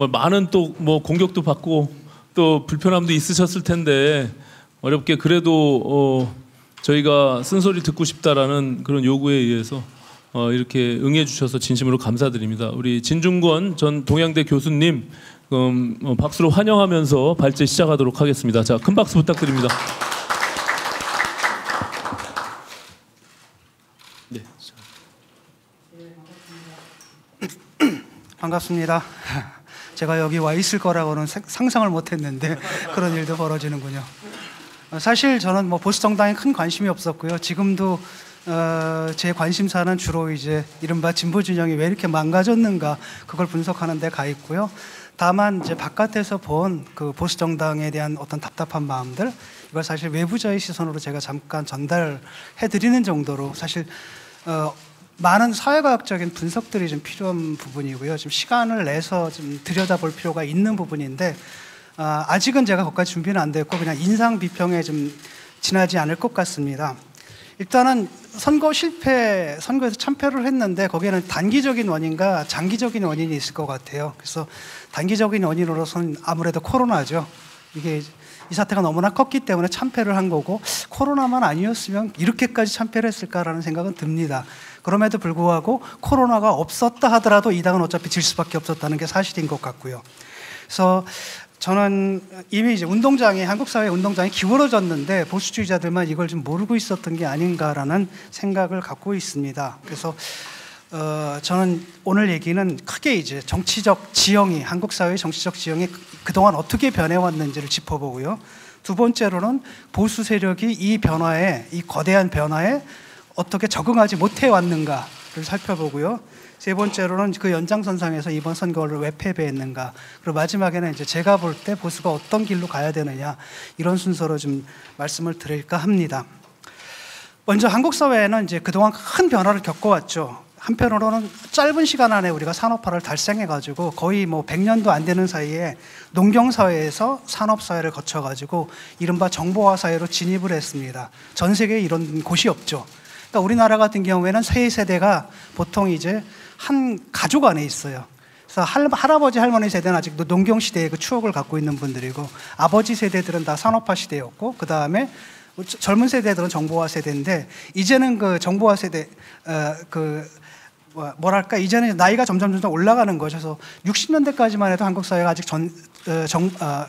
많은 또 뭐 공격도 받고 또 불편함도 있으셨을 텐데 어렵게 그래도 저희가 쓴소리 듣고 싶다라는 그런 요구에 의해서 이렇게 응해 주셔서 진심으로 감사드립니다. 우리 진중권 전 동양대 교수님 박수로 환영하면서 발제 시작하도록 하겠습니다. 자, 큰 박수 부탁드립니다. 네. 반갑습니다. 제가 여기 와 있을 거라고는 상상을 못했는데 그런 일도 벌어지는군요. 사실 저는 뭐 보수 정당에 큰 관심이 없었고요. 지금도 제 관심사는 주로 이제 이른바 진보 진영이 왜 이렇게 망가졌는가 그걸 분석하는 데 가 있고요. 다만 이제 바깥에서 본 그 보수 정당에 대한 어떤 답답한 마음들 이걸 사실 외부자의 시선으로 제가 잠깐 전달해 드리는 정도로 사실 많은 사회과학적인 분석들이 좀 필요한 부분이고요. 좀 시간을 내서 좀 들여다볼 필요가 있는 부분인데 아직은 제가 거기까지 준비는 안 됐고 그냥 인상 비평에 좀 지나지 않을 것 같습니다. 일단은 선거에서 참패를 했는데 거기에는 단기적인 원인과 장기적인 원인이 있을 것 같아요. 그래서 단기적인 원인으로서는 아무래도 코로나죠. 이게 이 사태가 너무나 컸기 때문에 참패를 한 거고 코로나만 아니었으면 이렇게까지 참패를 했을까라는 생각은 듭니다. 그럼에도 불구하고 코로나가 없었다 하더라도 이 당은 어차피 질 수밖에 없었다는 게 사실인 것 같고요. 그래서 저는 이미 이제 한국 사회 운동장이 기울어졌는데 보수주의자들만 이걸 좀 모르고 있었던 게 아닌가라는 생각을 갖고 있습니다. 그래서 저는 오늘 얘기는 크게 이제 한국 사회의 정치적 지형이 그동안 어떻게 변해왔는지를 짚어보고요. 두 번째로는 보수 세력이 이 거대한 변화에 어떻게 적응하지 못해 왔는가를 살펴보고요. 세 번째로는 그 연장선상에서 이번 선거를 왜 패배했는가. 그리고 마지막에는 이제 제가 볼 때 보수가 어떤 길로 가야 되느냐 이런 순서로 좀 말씀을 드릴까 합니다. 먼저 한국 사회는 이제 그동안 큰 변화를 겪어왔죠. 한편으로는 짧은 시간 안에 우리가 산업화를 달성해가지고 거의 뭐 100년도 안 되는 사이에 농경사회에서 산업사회를 거쳐가지고 이른바 정보화 사회로 진입을 했습니다. 전 세계에 이런 곳이 없죠. 그러니까 우리나라 같은 경우에는 세 세대가 보통 이제 한 가족 안에 있어요. 그래서 할아버지 할머니 세대는 아직도 농경 시대의 그 추억을 갖고 있는 분들이고 아버지 세대들은 다 산업화 시대였고 그 다음에 젊은 세대들은 정보화 세대인데 이제는 그 정보화 세대 이제는 나이가 점점 올라가는 거죠. 그래서 60년대까지만 해도 한국 사회가 아직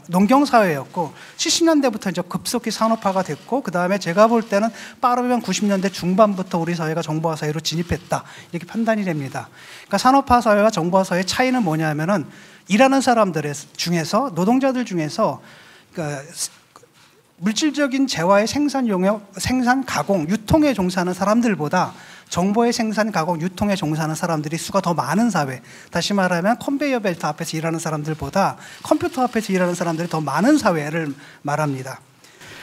농경 사회였고 70년대부터 이제 급속히 산업화가 됐고 그 다음에 제가 볼 때는 빠르면 90년대 중반부터 우리 사회가 정보화 사회로 진입했다 이렇게 판단이 됩니다. 그러니까 산업화 사회와 정보화 사회의 차이는 뭐냐면은 일하는 사람들 중에서 노동자들 중에서 그러니까 물질적인 재화의 생산 용역, 생산 가공, 유통에 종사하는 사람들보다 정보의 생산, 가공, 유통에 종사하는 사람들이 수가 더 많은 사회. 다시 말하면 컨베이어 벨트 앞에서 일하는 사람들보다 컴퓨터 앞에서 일하는 사람들이 더 많은 사회를 말합니다.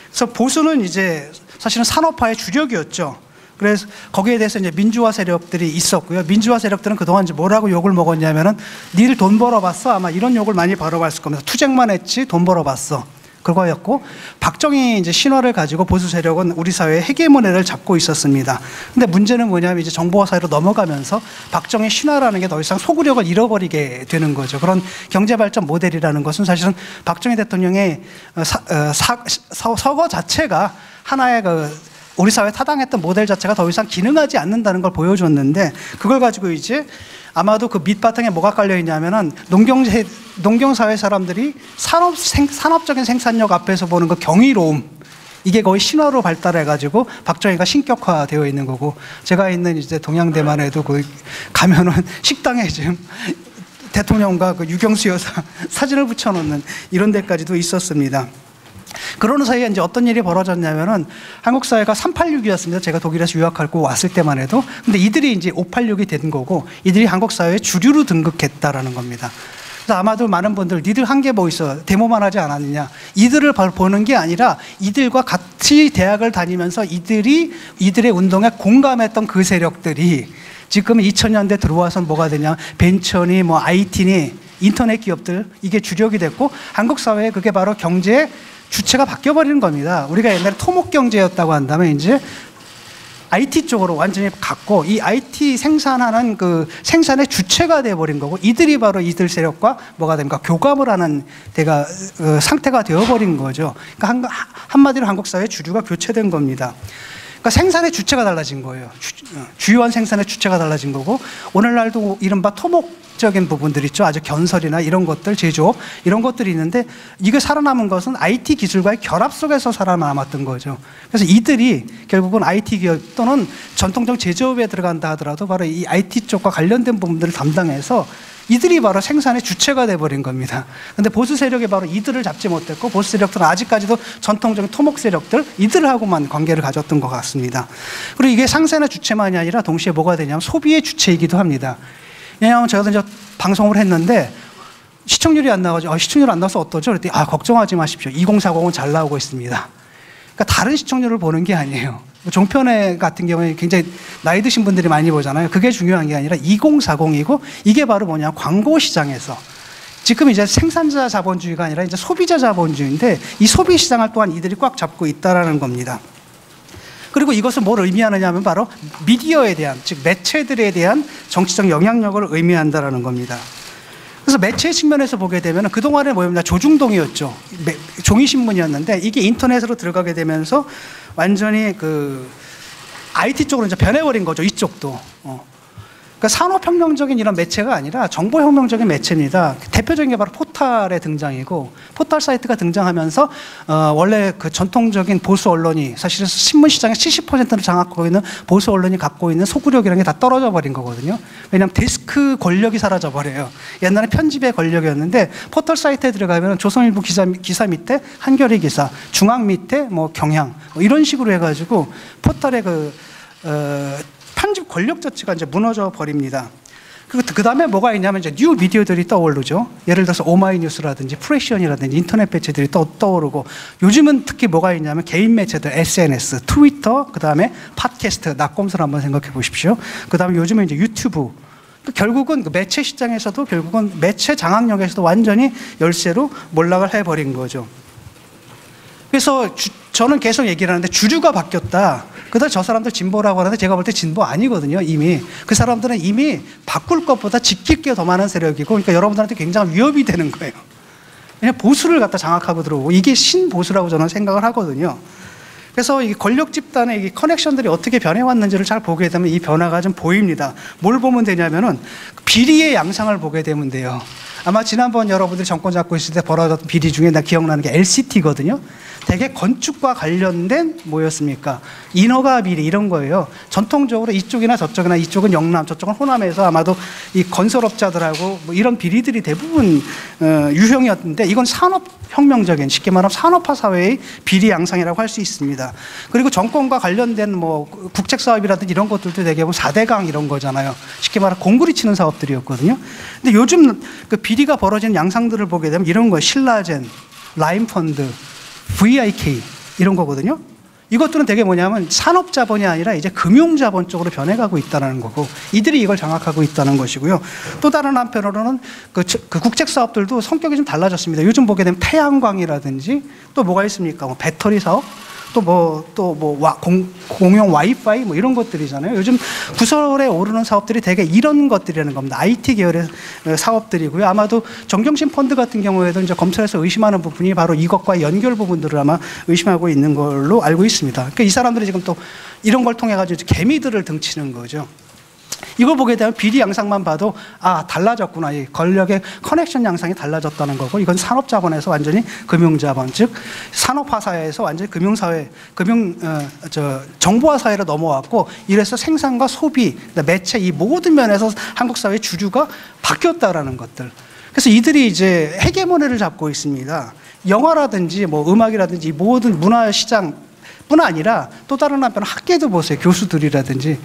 그래서 보수는 이제 사실은 산업화의 주력이었죠. 그래서 거기에 대해서 이제 민주화 세력들이 있었고요. 민주화 세력들은 그동안 이제 뭐라고 욕을 먹었냐면은 니들 돈 벌어봤어? 아마 이런 욕을 많이 벌어봤을 겁니다. 투쟁만 했지 돈 벌어봤어. 그거였고 박정희 이제 신화를 가지고 보수 세력은 우리 사회의 헤게모니를 잡고 있었습니다. 근데 문제는 뭐냐면 이제 정보화 사회로 넘어가면서 박정희 신화라는 게 더 이상 소구력을 잃어버리게 되는 거죠. 그런 경제 발전 모델이라는 것은 사실은 박정희 대통령의 서거 자체가 하나의 우리 사회에 타당했던 모델 자체가 더 이상 기능하지 않는다는 걸 보여줬는데 그걸 가지고 이제 아마도 그 밑바탕에 뭐가 깔려 있냐면은 농경사회 사람들이 산업적인 생산력 앞에서 보는 그 경이로움 이게 거의 신화로 발달해가지고 박정희가 신격화되어 있는 거고 제가 있는 이제 동양대만 해도 그 가면은 식당에 지금 대통령과 그 유경수 여사 사진을 붙여놓는 이런 데까지도 있었습니다. 그러는 사이에 이제 어떤 일이 벌어졌냐면은 한국 사회가 386이었습니다. 제가 독일에서 유학하고 왔을 때만 해도. 근데 이들이 이제 586이 된 거고 이들이 한국 사회의 주류로 등극했다라는 겁니다. 그래서 아마도 많은 분들 니들 한 게 뭐 있어 데모만 하지 않았느냐 이들을 보는 게 아니라 이들과 같이 대학을 다니면서 이들의 운동에 공감했던 그 세력들이 지금 2000년대 들어와서 뭐가 되냐 벤처니 뭐 IT니 인터넷 기업들 이게 주력이 됐고 한국 사회에 그게 바로 경제의 주체가 바뀌어버리는 겁니다. 우리가 옛날에 토목경제였다고 한다면 이제 IT 쪽으로 완전히 갔고 이 IT 생산하는 그 생산의 주체가 돼버린 거고 이들이 바로 이들 세력과 뭐가 됩니까? 교감을 하는 상태가 되어버린 거죠. 그러니까 한마디로 한국 사회의 주류가 교체된 겁니다. 그러니까 생산의 주체가 달라진 거예요. 주요한 생산의 주체가 달라진 거고 오늘날도 이른바 토목적인 부분들 있죠. 아주 건설이나 이런 것들, 제조업 이런 것들이 있는데 이게 살아남은 것은 IT 기술과의 결합 속에서 살아남았던 거죠. 그래서 이들이 결국은 IT 기업 또는 전통적 제조업에 들어간다 하더라도 바로 이 IT 쪽과 관련된 부분들을 담당해서 이들이 바로 생산의 주체가 돼버린 겁니다. 그런데 보수 세력이 바로 이들을 잡지 못했고 보수 세력들은 아직까지도 전통적인 토목 세력들 이들하고만 관계를 가졌던 것 같습니다. 그리고 이게 생산의 주체만이 아니라 동시에 뭐가 되냐면 소비의 주체이기도 합니다. 왜냐하면 제가 이제 방송을 했는데 시청률이 안 나와가지고 시청률 안 나와서 어떠죠? 그랬더니 걱정하지 마십시오. 2040은 잘 나오고 있습니다. 그러니까 다른 시청률을 보는 게 아니에요. 종편회 같은 경우에 굉장히 나이 드신 분들이 많이 보잖아요. 그게 중요한 게 아니라 2040이고 이게 바로 뭐냐 광고 시장에서 지금 이제 생산자 자본주의가 아니라 이제 소비자 자본주의인데 이 소비 시장을 또한 이들이 꽉 잡고 있다라는 겁니다. 그리고 이것은 뭘 의미하느냐 하면 바로 미디어에 대한 즉 매체들에 대한 정치적 영향력을 의미한다라는 겁니다. 그래서 매체 측면에서 보게 되면 그동안에 뭐였냐 조중동이었죠. 종이신문이었는데 이게 인터넷으로 들어가게 되면서 완전히 그 IT 쪽으로 이제 변해버린 거죠. 이쪽도. 그러니까 산업혁명적인 이런 매체가 아니라 정보혁명적인 매체입니다. 대표적인 게 바로 포탈의 등장이고 포탈 사이트가 등장하면서 원래 그 전통적인 보수 언론이 사실은 신문 시장의 70%를 장악하고 있는 보수 언론이 갖고 있는 소구력이라는 게 다 떨어져 버린 거거든요. 왜냐하면 데스크 권력이 사라져 버려요. 옛날에 편집의 권력이었는데 포털 사이트에 들어가면 조선일보 기사 밑에 한겨레 기사, 중앙 밑에 뭐 경향 뭐 이런 식으로 해가지고 포털의 편집 권력 자체가 이제 무너져 버립니다. 그 다음에 뭐가 있냐면 이제 뉴 미디어들이 떠오르죠. 예를 들어서 오마이뉴스라든지 프레시언이라든지 인터넷 매체들이 떠오르고 요즘은 특히 뭐가 있냐면 개인 매체들 SNS, 트위터, 그 다음에 팟캐스트, 낙검수를 한번 생각해 보십시오. 그 다음에 요즘은 이제 유튜브. 결국은 그 매체 시장에서도 결국은 매체 장악력에서도 완전히 열세로 몰락을 해버린 거죠. 그래서 저는 계속 얘기를 하는데 주류가 바뀌었다. 그다음 저 사람들 진보라고 하는데 제가 볼 때 진보 아니거든요. 이미 그 사람들은 이미 바꿀 것보다 지킬 게 더 많은 세력이고 그러니까 여러분들한테 굉장히 위협이 되는 거예요. 그냥 보수를 갖다 장악하고 들어오고 이게 신보수라고 저는 생각을 하거든요. 그래서 이 권력 집단의 이 커넥션들이 어떻게 변해왔는지를 잘 보게 되면 이 변화가 좀 보입니다. 뭘 보면 되냐면은 비리의 양상을 보게 되면 돼요. 아마 지난번 여러분들이 정권 잡고 있을 때 벌어졌던 비리 중에 나 기억나는 게 LCT거든요. 되게 건축과 관련된 뭐였습니까? 인허가 비리 이런 거예요. 전통적으로 이쪽이나 저쪽이나 이쪽은 영남, 저쪽은 호남에서 아마도 이 건설업자들하고 뭐 이런 비리들이 대부분 유형이었는데 이건 산업혁명적인 쉽게 말하면 산업화 사회의 비리 양상이라고 할 수 있습니다. 그리고 정권과 관련된 뭐 국책사업이라든지 이런 것들도 되게 보면 4대강 이런 거잖아요. 쉽게 말하면 공구리 치는 사업들이었거든요. 근데 요즘 그 비리가 벌어지는 양상들을 보게 되면 이런 거예요. 신라젠, 라임펀드, VIK 이런 거거든요. 이것들은 되게 뭐냐면 산업자본이 아니라 이제 금융자본 쪽으로 변해가고 있다는 거고 이들이 이걸 장악하고 있다는 것이고요. 또 다른 한편으로는 그 국책사업들도 성격이 좀 달라졌습니다. 요즘 보게 되면 태양광이라든지 또 뭐가 있습니까? 뭐 배터리 사업 공용 와이파이 뭐 이런 것들이잖아요. 요즘 구설에 오르는 사업들이 되게 이런 것들이라는 겁니다. IT 계열의 사업들이고요. 아마도 정경심 펀드 같은 경우에도 이제 검찰에서 의심하는 부분이 바로 이것과 연결 부분들을 아마 의심하고 있는 걸로 알고 있습니다. 그러니까 이 사람들이 지금 또 이런 걸 통해 가지고 개미들을 등치는 거죠. 이걸 보게 되면 비리 양상만 봐도 달라졌구나. 이 권력의 커넥션 양상이 달라졌다는 거고 이건 산업자본에서 완전히 금융자본 즉 산업화 사회에서 완전히 금융사회 정보화 사회로 넘어왔고 이래서 생산과 소비 매체 이 모든 면에서 한국 사회의 주류가 바뀌었다라는 것들. 그래서 이들이 이제 헤게모니를 잡고 있습니다. 영화라든지 뭐 음악이라든지 모든 문화 시장 뿐 아니라 또 다른 한편 학계도 보세요. 교수들이라든지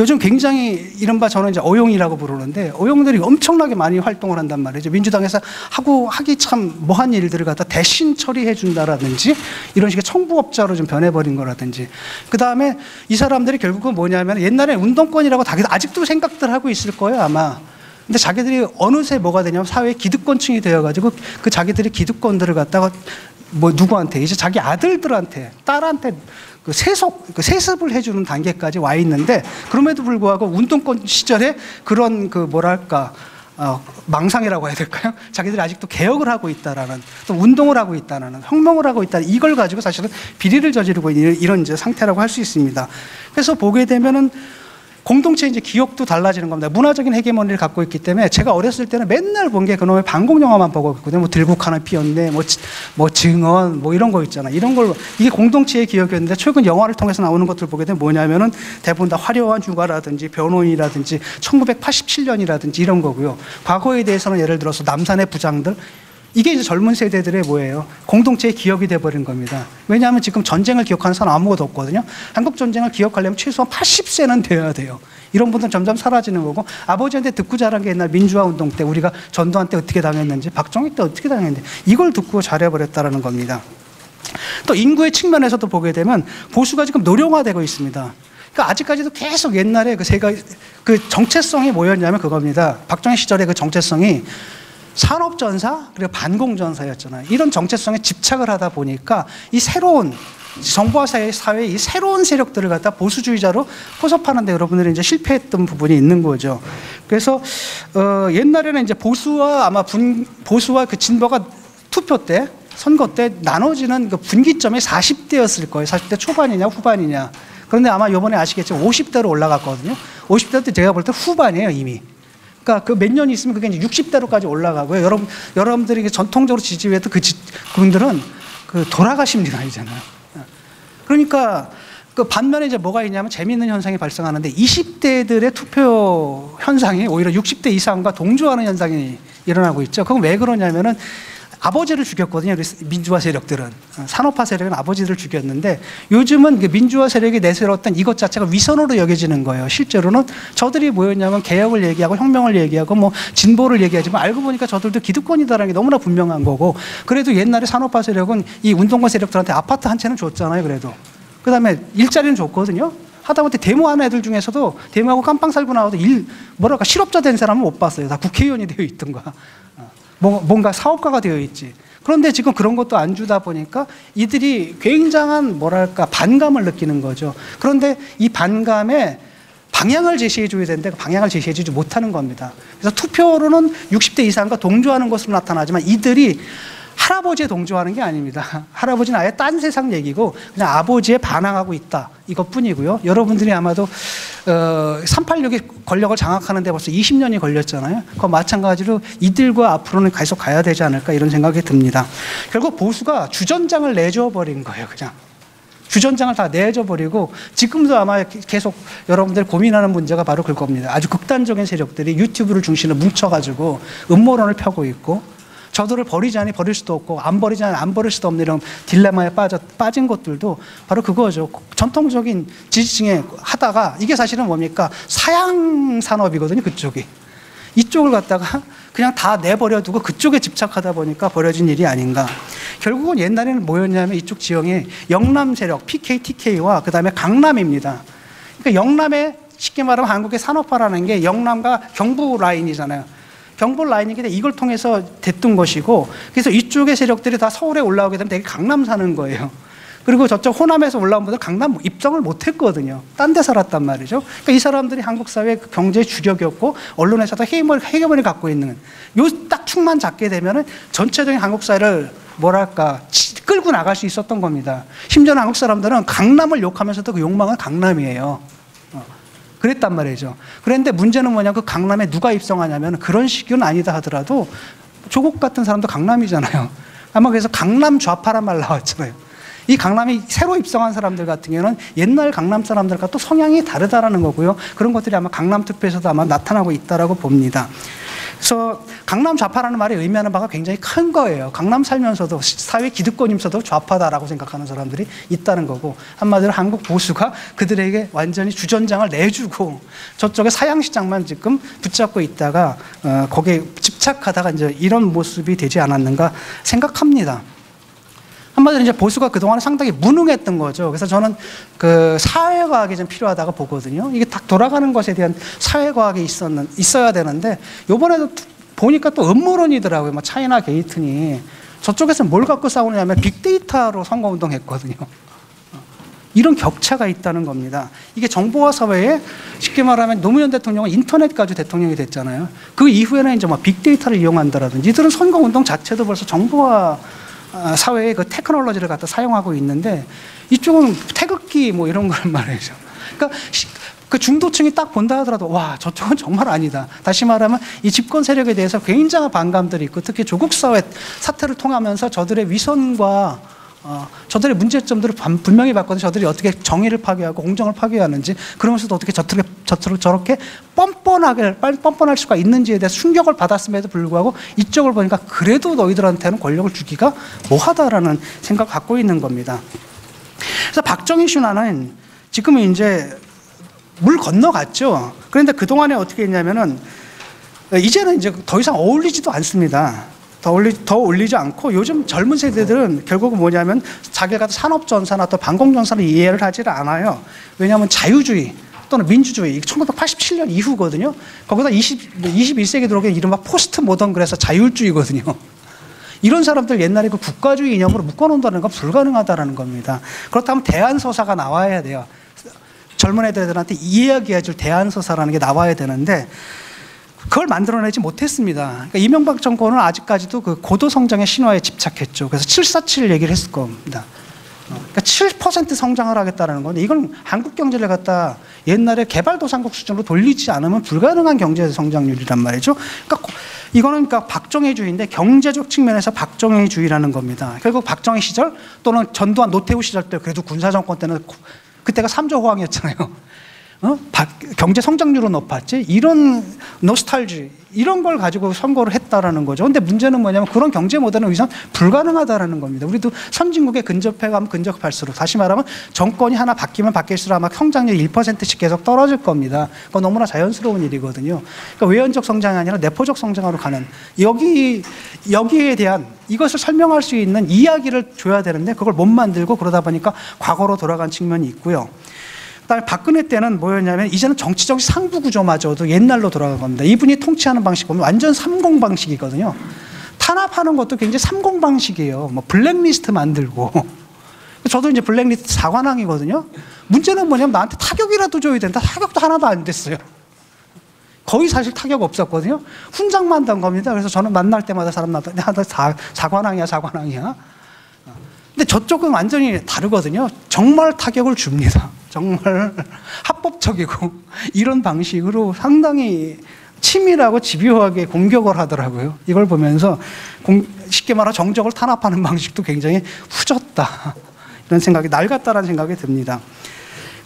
요즘 굉장히 이른바 저는 이제 어용이라고 부르는데 어용들이 엄청나게 많이 활동을 한단 말이죠. 민주당에서 하기 참 뭐한 일들을 갖다 대신 처리해 준다라든지 이런 식의 청부업자로 좀 변해버린 거라든지 그 다음에 이 사람들이 결국은 뭐냐면 옛날에 운동권이라고 아직도 생각들 하고 있을 거예요 아마. 근데 자기들이 어느새 뭐가 되냐면 사회 기득권층이 되어가지고 그 자기들이 기득권들을 갖다가 뭐 누구한테 이제 자기 아들들한테 딸한테 그 세습을 해주는 단계까지 와 있는데 그럼에도 불구하고 운동권 시절에 그런 그 뭐랄까 망상이라고 해야 될까요? 자기들이 아직도 개혁을 하고 있다라는 또 운동을 하고 있다라는 혁명을 하고 있다 이걸 가지고 사실은 비리를 저지르고 있는 이런 이제 상태라고 할 수 있습니다. 그래서 보게 되면은 공동체 이제 기억도 달라지는 겁니다. 문화적인 헤게모니를 갖고 있기 때문에 제가 어렸을 때는 맨날 본 게 그놈의 반공 영화만 보고 있거든요. 뭐 들국 하나 피었네, 뭐 증언, 뭐 이런 거 있잖아. 이런 걸 이게 공동체의 기억이었는데 최근 영화를 통해서 나오는 것들을 보게 되면 뭐냐면은 대부분 다 화려한 휴가라든지 변호인이라든지 1987년이라든지 이런 거고요. 과거에 대해서는 예를 들어서 남산의 부장들. 이게 이제 젊은 세대들의 뭐예요? 공동체의 기억이 돼버린 겁니다. 왜냐하면 지금 전쟁을 기억하는 사람 아무것도 없거든요. 한국 전쟁을 기억하려면 최소한 80세는 돼야 돼요. 이런 분들은 점점 사라지는 거고 아버지한테 듣고 자란 게 옛날 민주화 운동 때 우리가 전두환 때 어떻게 당했는지 박정희 때 어떻게 당했는지 이걸 듣고 잘해버렸다는 겁니다. 또 인구의 측면에서도 보게 되면 보수가 지금 노령화되고 있습니다. 그러니까 아직까지도 계속 옛날에 그 정체성이 뭐였냐면 그겁니다. 박정희 시절의 그 정체성이 산업전사 그리고 반공전사였잖아요. 이런 정체성에 집착을 하다 보니까 이 새로운 정보화 사회의 이 새로운 세력들을 갖다 보수주의자로 포섭하는데 여러분들이 이제 실패했던 부분이 있는 거죠. 그래서 옛날에는 이제 보수와 그 진보가 투표 때 선거 때 나눠지는 그 분기점이 40대였을 거예요. 40대 초반이냐 후반이냐. 그런데 아마 이번에 아시겠지만 50대로 올라갔거든요. 50대 때 제가 볼 때 후반이에요 이미. 그러니까 그 몇 년이 있으면 그게 이제 60대로까지 올라가고요. 여러분들이 전통적으로 지지했던 그분들은 그 돌아가신 나이잖아요. 그러니까 그 반면에 이제 뭐가 있냐면 재미있는 현상이 발생하는데 20대들의 투표 현상이 오히려 60대 이상과 동조하는 현상이 일어나고 있죠. 그건 왜 그러냐면은 아버지를 죽였거든요. 우리 민주화 세력들은. 산업화 세력은 아버지를 죽였는데 요즘은 그 민주화 세력이 내세웠던 이것 자체가 위선으로 여겨지는 거예요. 실제로는 저들이 뭐였냐면 개혁을 얘기하고 혁명을 얘기하고 뭐 진보를 얘기하지만 알고 보니까 저들도 기득권이다라는 게 너무나 분명한 거고 그래도 옛날에 산업화 세력은 이 운동권 세력들한테 아파트 한 채는 줬잖아요. 그래도. 그다음에 일자리는 줬거든요. 하다못해 데모하는 애들 중에서도 데모하고 깜빵 살고 나와도 실업자 된 사람은 못 봤어요. 다 국회의원이 되어 있던가. 뭔가 사업가가 되어 있지. 그런데 지금 그런 것도 안 주다 보니까 이들이 굉장한 뭐랄까 반감을 느끼는 거죠. 그런데 이 반감에 방향을 제시해 줘야 되는데 그 방향을 제시해 주지 못하는 겁니다. 그래서 투표로는 60대 이상과 동조하는 것으로 나타나지만 이들이 할아버지에 동조하는 게 아닙니다. 할아버지는 아예 딴 세상 얘기고 그냥 아버지에 반항하고 있다. 이것뿐이고요. 여러분들이 아마도 386이 권력을 장악하는 데 벌써 20년이 걸렸잖아요. 그거 마찬가지로 이들과 앞으로는 계속 가야 되지 않을까 이런 생각이 듭니다. 결국 보수가 주전장을 내줘 버린 거예요. 그냥. 주전장을 다 내줘 버리고 지금도 아마 계속 여러분들 고민하는 문제가 바로 그겁니다. 아주 극단적인 세력들이 유튜브를 중심으로 뭉쳐가지고 음모론을 펴고 있고 저들을 버리자니 버릴 수도 없고 안 버리자니 안 버릴 수도 없는 이런 딜레마에 빠진 것들도 바로 그거죠. 전통적인 지지층에 하다가 이게 사실은 뭡니까? 사양 산업이거든요. 그쪽이. 이쪽을 갖다가 그냥 다 내버려두고 그쪽에 집착하다 보니까 벌어진 일이 아닌가. 결국은 옛날에는 뭐였냐면 이쪽 지형이 영남 세력 PK, TK와 그다음에 강남입니다. 그러니까 영남에 쉽게 말하면 한국의 산업화라는 게 영남과 경부 라인이잖아요. 경부 라인이기 때문에 이걸 통해서 됐던 것이고 그래서 이쪽의 세력들이 다 서울에 올라오게 되면 되게 강남 사는 거예요. 그리고 저쪽 호남에서 올라온 분들 강남 입성을 못 했거든요. 딴 데 살았단 말이죠. 그러니까 이 사람들이 한국 사회의 경제의 주력이었고 언론에서도 헤게모니를 갖고 있는 요 딱 축만 잡게 되면은 전체적인 한국 사회를 뭐랄까 끌고 나갈 수 있었던 겁니다. 심지어 한국 사람들은 강남을 욕하면서도 그 욕망은 강남이에요. 그랬단 말이죠. 그런데 문제는 뭐냐, 그 강남에 누가 입성하냐면 그런 식은 아니다 하더라도 조국 같은 사람도 강남이잖아요. 아마 그래서 강남 좌파란 말 나왔잖아요. 이 강남이 새로 입성한 사람들 같은 경우는 옛날 강남 사람들과 또 성향이 다르다라는 거고요. 그런 것들이 아마 강남 투표에서도 아마 나타나고 있다라고 봅니다. 그래서 강남 좌파라는 말이 의미하는 바가 굉장히 큰 거예요. 강남 살면서도 사회 기득권이면서도 좌파다라고 생각하는 사람들이 있다는 거고 한마디로 한국 보수가 그들에게 완전히 주전장을 내주고 저쪽에 사양시장만 지금 붙잡고 있다가 거기에 집착하다가 이제 이런 모습이 되지 않았는가 생각합니다. 한마디로 이제 보수가 그동안 상당히 무능했던 거죠. 그래서 저는 그 사회과학이 좀 필요하다고 보거든요. 이게 딱 돌아가는 것에 대한 사회과학이 있어야 되는데, 요번에도 보니까 또 음모론이더라고요. 뭐 차이나 게이트니. 저쪽에서 뭘 갖고 싸우느냐면 빅데이터로 선거운동 했거든요. 이런 격차가 있다는 겁니다. 이게 정보화 사회에 쉽게 말하면 노무현 대통령은 인터넷 가지고 대통령이 됐잖아요. 그 이후에는 이제 막 빅데이터를 이용한다라든지 이들은 선거운동 자체도 벌써 정보화 사회의 그 테크놀로지를 갖다 사용하고 있는데 이쪽은 태극기 뭐 이런 걸 말이죠. 그러니까 그 중도층이 딱 본다 하더라도 와 저쪽은 정말 아니다. 다시 말하면 이 집권 세력에 대해서 굉장한 반감들이 있고 특히 조국 사회 사태를 통하면서 저들의 위선과 저들의 문제점들을 분명히 봤거든요. 저들이 어떻게 정의를 파괴하고 공정을 파괴하는지 그러면서도 어떻게 저렇게 뻔뻔할 수가 있는지에 대해서 충격을 받았음에도 불구하고 이쪽을 보니까 그래도 너희들한테는 권력을 주기가 뭐하다라는 생각을 갖고 있는 겁니다. 그래서 박정희 신화는 지금은 이제 물 건너갔죠. 그런데 그동안에 어떻게 했냐면은 이제는 이제 더 이상 어울리지도 않습니다. 더 어울리지 않고 요즘 젊은 세대들은 결국은 뭐냐면 자기가 산업전사나 또 방공전사를 이해를 하지를 않아요. 왜냐하면 자유주의 또는 민주주의 1987년 이후거든요. 거기다 21세기 들어오게 이른바 포스트 모던 그래서 자율주의거든요. 이런 사람들 옛날에 그 국가주의 이념으로 묶어놓는다는 건 불가능하다는 겁니다. 그렇다면 대안서사가 나와야 돼요. 젊은 애들한테 이야기해줄 대안서사라는 게 나와야 되는데 그걸 만들어내지 못했습니다. 그러니까 이명박 정권은 아직까지도 그 고도성장의 신화에 집착했죠. 그래서 747 얘기를 했을 겁니다. 그러니까 7% 성장을 하겠다는 건데 이건 한국 경제를 갖다 옛날에 개발도상국 수준으로 돌리지 않으면 불가능한 경제 성장률이란 말이죠. 그러니까 이거는 그러니까 박정희주의인데 경제적 측면에서 박정희주의라는 겁니다. 결국 박정희 시절 또는 전두환 노태우 시절 때 그래도 군사정권 때는 그때가 3조 호황이었잖아요. 경제 성장률은 높았지. 이런 노스탈지 이런 걸 가지고 선거를 했다라는 거죠. 근데 문제는 뭐냐면 그런 경제 모델은 우선 불가능하다라는 겁니다. 우리도 선진국에 근접해가면 근접할수록 다시 말하면 정권이 하나 바뀌면 바뀔수록 아마 성장률 1%씩 계속 떨어질 겁니다. 그건 너무나 자연스러운 일이거든요. 그러니까 외연적 성장이 아니라 내포적 성장으로 가는 여기에 대한 이것을 설명할 수 있는 이야기를 줘야 되는데 그걸 못 만들고 그러다 보니까 과거로 돌아간 측면이 있고요. 그다음에 박근혜 때는 뭐였냐면 이제는 정치적 상부 구조마저도 옛날로 돌아간 겁니다. 이분이 통치하는 방식 보면 완전 30 방식이거든요. 탄압하는 것도 굉장히 30 방식이에요. 뭐 블랙리스트 만들고 저도 이제 블랙리스트 4관왕이거든요. 문제는 뭐냐면 나한테 타격이라도 줘야 된다. 타격도 하나도 안 됐어요. 거의 사실 타격 없었거든요. 훈장만 단 겁니다. 그래서 저는 만날 때마다 사람 나한테 4관왕이야. 근데 저쪽은 완전히 다르거든요. 정말 타격을 줍니다. 정말 합법적이고 이런 방식으로 상당히 치밀하고 집요하게 공격을 하더라고요. 이걸 보면서 쉽게 말하면 정적을 탄압하는 방식도 굉장히 후졌다. 이런 생각이 낡았다라는 생각이 듭니다.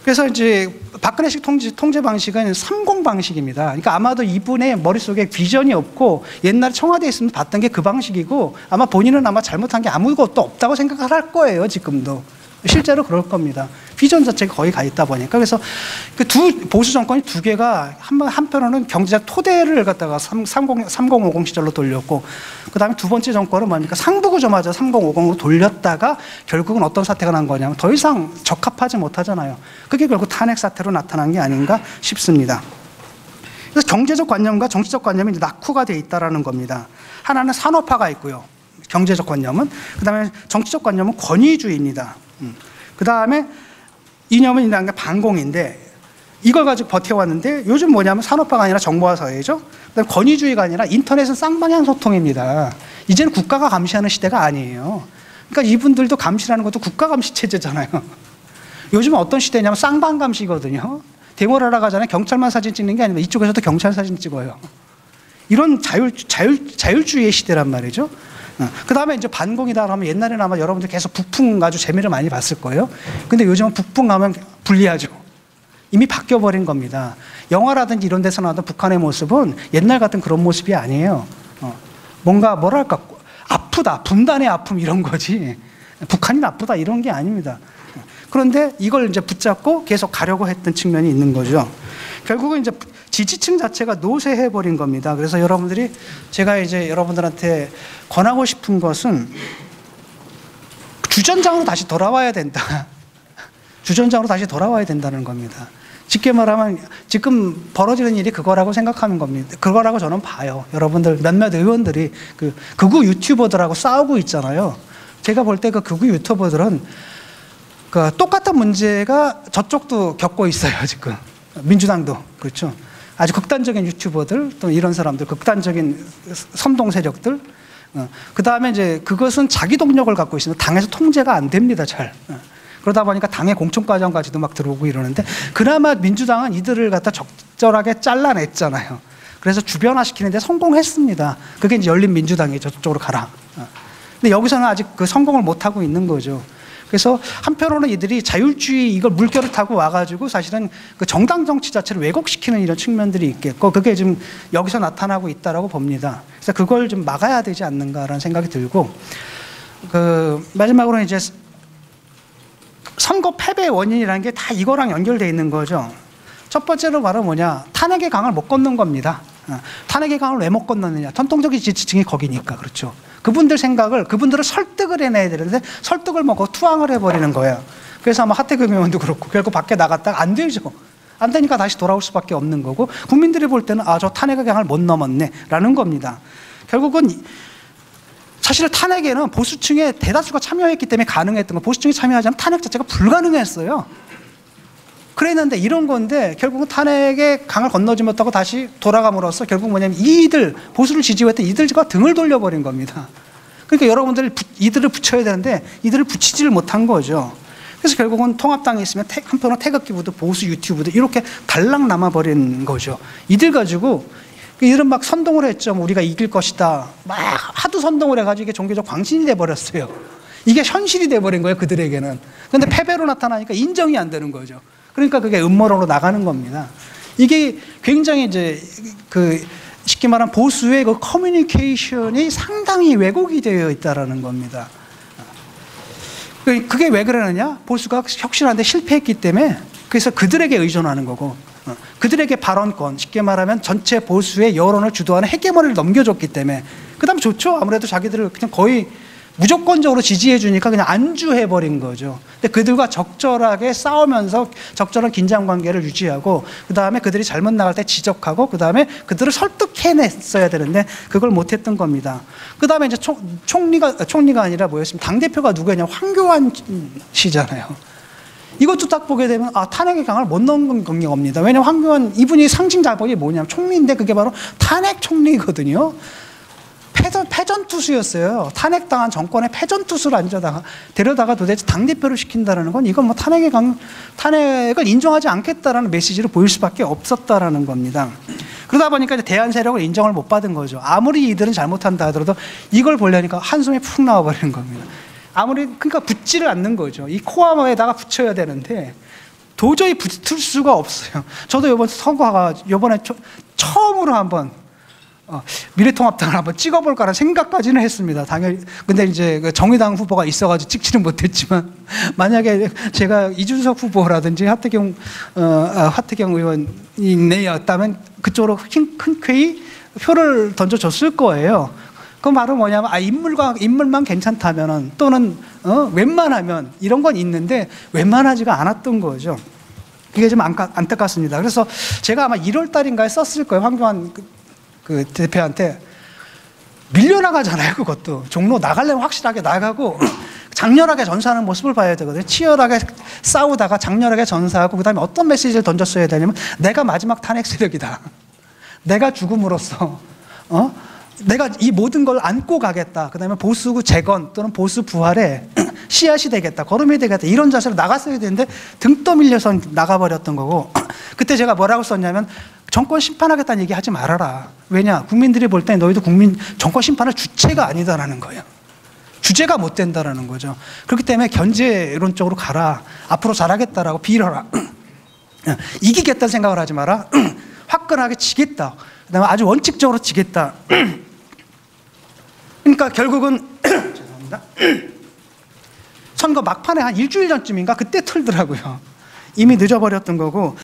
그래서 이제 박근혜식 통제 방식은 30 방식입니다. 그러니까 아마도 이분의 머릿속에 비전이 없고 옛날에 청와대에 있으면 봤던 게 그 방식이고 아마 본인은 아마 잘못한 게 아무것도 없다고 생각을 할 거예요. 지금도. 실제로 그럴 겁니다. 비전 자체가 거의 가 있다 보니까. 그래서 그 보수 정권이 두 개가 한편으로는 경제적 토대를 갖다가 3050 시절로 돌렸고 그 다음에 두 번째 정권은 뭡니까? 상부구조마저 3050으로 돌렸다가 결국은 어떤 사태가 난 거냐면 더 이상 적합하지 못하잖아요. 그게 결국 탄핵 사태로 나타난 게 아닌가 싶습니다. 그래서 경제적 관념과 정치적 관념이 낙후가 돼 있다는 겁니다. 하나는 산업화가 있고요. 경제적 관념은. 그 다음에 정치적 관념은 권위주의입니다. 그 다음에 이념은 이런 게 반공인데 이걸 가지고 버텨왔는데 요즘 뭐냐면 산업화가 아니라 정보화 사회죠. 그다음에 권위주의가 아니라 인터넷은 쌍방향 소통입니다. 이제는 국가가 감시하는 시대가 아니에요. 그러니까 이분들도 감시라는 것도 국가 감시 체제잖아요. 요즘은 어떤 시대냐면 쌍방 감시거든요. 데모를 하러 가잖아요. 경찰만 사진 찍는 게 아니라 이쪽에서도 경찰 사진 찍어요. 이런 자율주의의 시대란 말이죠. 그 다음에 이제 반공이다 하면 옛날에는 아마 여러분들 계속 북풍 아주 재미를 많이 봤을 거예요. 근데 요즘은 북풍 하면 불리하죠. 이미 바뀌어버린 겁니다. 영화라든지 이런 데서 나왔던 북한의 모습은 옛날 같은 그런 모습이 아니에요. 뭔가 뭐랄까 아프다, 분단의 아픔 이런 거지. 북한이 나쁘다 이런 게 아닙니다. 그런데 이걸 이제 붙잡고 계속 가려고 했던 측면이 있는 거죠. 결국은 이제 지지층 자체가 노쇠해버린 겁니다. 그래서 여러분들이 제가 이제 여러분들한테 권하고 싶은 것은 주전장으로 다시 돌아와야 된다. 주전장으로 다시 돌아와야 된다는 겁니다. 쉽게 말하면 지금 벌어지는 일이 그거라고 생각하는 겁니다. 그거라고 저는 봐요. 여러분들 몇몇 의원들이 극우 유튜버들하고 싸우고 있잖아요. 제가 볼 때 그 극우 유튜버들은 그 똑같은 문제가 저쪽도 겪고 있어요, 지금. 민주당도. 그렇죠. 아주 극단적인 유튜버들, 또 이런 사람들, 극단적인 선동 세력들. 그 다음에 이제 그것은 자기 동력을 갖고 있습니다. 당에서 통제가 안 됩니다, 잘. 그러다 보니까 당의 공천과정까지도 막 들어오고 이러는데, 그나마 민주당은 이들을 갖다 적절하게 잘라냈잖아요. 그래서 주변화시키는데 성공했습니다. 그게 이제 열린민주당이죠. 저쪽으로 가라. 근데 여기서는 아직 그 성공을 못하고 있는 거죠. 그래서 한편으로는 이들이 자율주의 이걸 물결을 타고 와가지고 사실은 그 정당 정치 자체를 왜곡시키는 이런 측면들이 있겠고, 그게 지금 여기서 나타나고 있다라고 봅니다. 그래서 그걸 좀 막아야 되지 않는가라는 생각이 들고, 그 마지막으로 이제 선거 패배의 원인이라는 게 다 이거랑 연결되어 있는 거죠. 첫 번째로 말은 뭐냐, 탄핵의 강을 못 건넌 겁니다. 탄핵의 강을 왜 못 건넜느냐, 전통적인 지지층이 거기니까. 그렇죠. 그분들 생각을, 그분들을 설득을 해내야 되는데 설득을 먹고 투항을 해버리는 거예요. 그래서 아마 하태경 의원도 그렇고 결국 밖에 나갔다가 안 되죠. 안 되니까 다시 돌아올 수밖에 없는 거고, 국민들이 볼 때는 아, 저 탄핵의 강을 못 넘었네 라는 겁니다. 결국은 사실 탄핵에는 보수층의 대다수가 참여했기 때문에 가능했던 거, 보수층이 참여하지 않으면 탄핵 자체가 불가능했어요. 그랬는데 이런 건데 결국은 탄핵의 강을 건너지 못하고 다시 돌아감으로써 결국 뭐냐면 이들, 보수를 지지했던 이들과 등을 돌려버린 겁니다. 그러니까 여러분들이 이들을 붙여야 되는데 이들을 붙이지를 못한 거죠. 그래서 결국은 통합당에 있으면 한편으로 태극기부도 보수 유튜브도 이렇게 달랑 남아버린 거죠. 이들 가지고 이들은 막 선동을 했죠. 우리가 이길 것이다. 막 하도 선동을 해가지고 이게 종교적 광신이 돼버렸어요. 이게 현실이 돼버린 거예요, 그들에게는. 그런데 패배로 나타나니까 인정이 안 되는 거죠. 그러니까 그게 음모론으로 나가는 겁니다. 이게 굉장히 이제 그 쉽게 말하면 보수의 그 커뮤니케이션이 상당히 왜곡이 되어 있다라는 겁니다. 그게 왜 그러느냐? 보수가 혁신하는데 실패했기 때문에, 그래서 그들에게 의존하는 거고, 그들에게 발언권, 쉽게 말하면 전체 보수의 여론을 주도하는 헤게모니를 넘겨줬기 때문에, 그 다음 좋죠. 아무래도 자기들을 그냥 거의 무조건적으로 지지해 주니까 그냥 안주해버린 거죠. 근데 그들과 적절하게 싸우면서 적절한 긴장관계를 유지하고, 그 다음에 그들이 잘못 나갈 때 지적하고, 그 다음에 그들을 설득해냈어야 되는데 그걸 못했던 겁니다. 그 다음에 이제 총리가 아니라 뭐였습니까? 당대표가 누구였냐? 황교안 씨잖아요. 이것도 딱 보게 되면 아, 탄핵의 강을 못 넣은 겁니다. 왜냐하면 황교안 이분이 상징 자본이 뭐냐면 총리인데 그게 바로 탄핵 총리거든요. 패전투수였어요. 탄핵당한 정권의 패전투수를 데려다가 도대체 당대표를 시킨다는 건 이건 뭐 탄핵을 인정하지 않겠다라는 메시지를 보일 수밖에 없었다라는 겁니다. 그러다 보니까 이제 대안 세력을 인정을 못 받은 거죠. 아무리 이들은 잘못한다 하더라도 이걸 보려니까 한숨이 푹 나와버리는 겁니다. 그러니까 붙지를 않는 거죠. 이 코아마에다가 붙여야 되는데 도저히 붙을 수가 없어요. 저도 이번 선거가 이번에 처음으로 한번 미래통합당을 한번 찍어볼까라는 생각까지는 했습니다. 당연히. 근데 이제 정의당 후보가 있어가지고 찍지는 못했지만, 만약에 제가 이준석 후보라든지 하태경 의원이 내였다면 그쪽으로 흔쾌히 표를 던져줬을 거예요. 그 말은 뭐냐면, 인물만 괜찮다면은, 또는, 웬만하면, 이런 건 있는데, 웬만하지가 않았던 거죠. 그게 좀 안타깝습니다. 그래서 제가 아마 1월 달인가에 썼을 거예요. 황교안 그 대표한테. 밀려나가잖아요, 그것도. 종로 나가려면 확실하게 나가고, 장렬하게 전사하는 모습을 봐야 되거든요. 치열하게 싸우다가 장렬하게 전사하고, 그 다음에 어떤 메시지를 던졌어야 되냐면, 내가 마지막 탄핵 세력이다. 내가 죽음으로써, 내가 이 모든 걸 안고 가겠다. 그 다음에 보수 재건 또는 보수 부활에 씨앗이 되겠다. 걸음이 되겠다. 이런 자세로 나갔어야 되는데 등 떠밀려서 나가버렸던 거고, 그때 제가 뭐라고 썼냐면 정권 심판하겠다는 얘기 하지 말아라. 왜냐? 국민들이 볼 때 너희도 정권 심판할 주체가 아니다라는 거예요. 주제가 못 된다라는 거죠. 그렇기 때문에 견제론적으로 가라. 앞으로 잘하겠다라고 빌어라. 이기겠다는 생각을 하지 마라. 화끈하게 지겠다. 그 다음에 아주 원칙적으로 지겠다. 그러니까 결국은 죄송합니다. 선거 막판에 한 일주일 전쯤인가 그때 틀더라고요. 이미 늦어버렸던 거고,